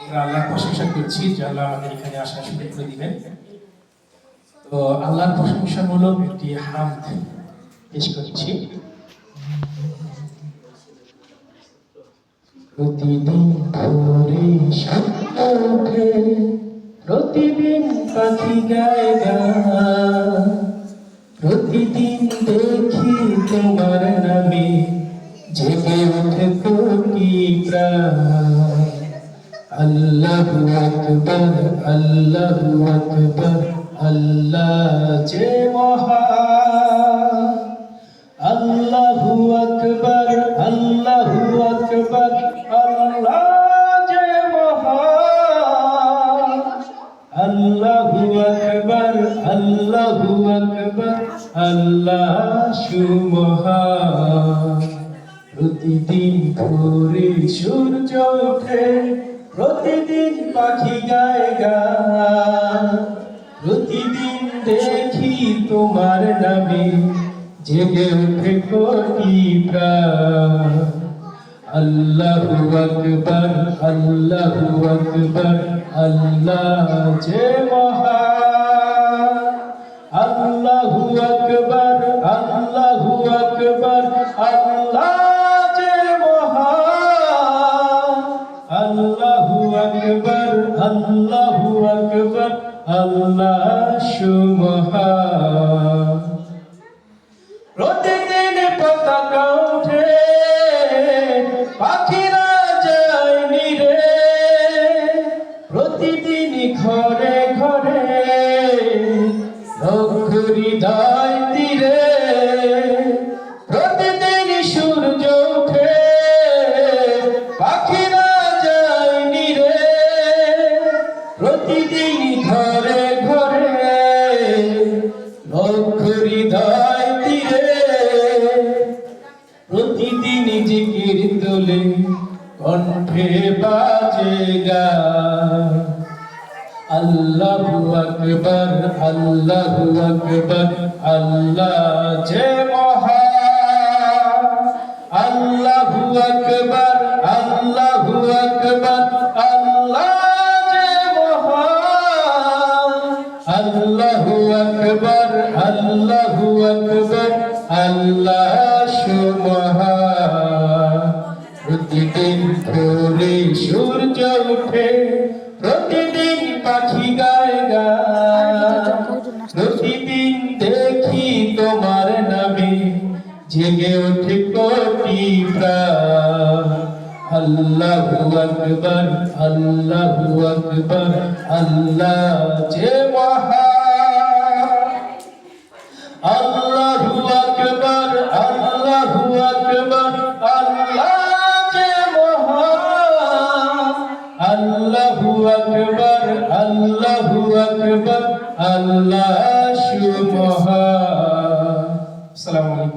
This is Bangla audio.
আমরা আল্লাহর প্রশংসা করছি যে আল্লাহ আমাদের এখানে আসার সুযোগ করে দিবেন। তো আল্লাহর প্রশংসামূলক একটি হামদ পেশ করছি। প্রতিদিন ভোরে ওঠে, প্রতিদিন পাখি গায় গান, প্রতিদিন দেখি তোমার নামে জেগে ওঠে কোটি প্রাণ। আল্লাহু আকবার, আল্লাহু আকবার, আল্লাহ যে মহান। আল্লাহু আকবার, আল্লাহু আকবার, আল্লাহ যে মহান। আল্লাহু আকবার, আল্লাহু আকবার, আল্লাহ সুমহান। প্রতিদিন ভোরে সূর্য ওঠে, প্রতিদিন পাখি গায় গান, প্রতিদিন দেখি তোমার নামে জেগে ওঠে কোটি প্রাণ। আল্লাহু আকবার, আল্লাহু আকবার, আল্লাহ যে মহান। আল্লাহু আকবার, আল্লাহু আকবার, আল্লাহ যে মহান। আল্লাহু আকবার, আল্লাহু আকবার, আল্লাহ সুমহান। প্রতিদিন পতাকা ওঠে, পাখিরা যায় নিরে, প্রতিদিন ঘরে ঘরে লক্ষ হৃদয় তীরে। প্রতিদিন সূর্য ওঠে, পাখিরা যায় নিরে, প্রতিদিন ঘরে ঘরে লক্ষ হৃদয় তীরে। প্রতিদিন জিকির তোলে, কণ্ঠে বাজে গান। আল্লাহু আকবার, আল্লাহু আকবার, আল্লাহ যে মহান। আল্লাহু আকবার, আল্লাহু আকবার, আল্লাহ যে মহান। আল্লাহু আকবার, আল্লাহু আকবার, আল্লাহ সুমহান। প্রতিদিন ভোরে সূর্য ওঠে, প্রতিদিন পাখি গায় গান, প্রতিদিন দেখি তোমার নামে জেগে ওঠে কোটি প্রাণ। আল্লাহু আকবার, আল্লাহু আকবার, আল্লাহ যে মহান। আল্লাহু আকবার, আল্লাহু আকবার, আল্লাহ যে মহান। আল্লাহু আকবার, আল্লাহু আকবার, আল্লাহ সুমহান। আসসালামু আলাইকুম।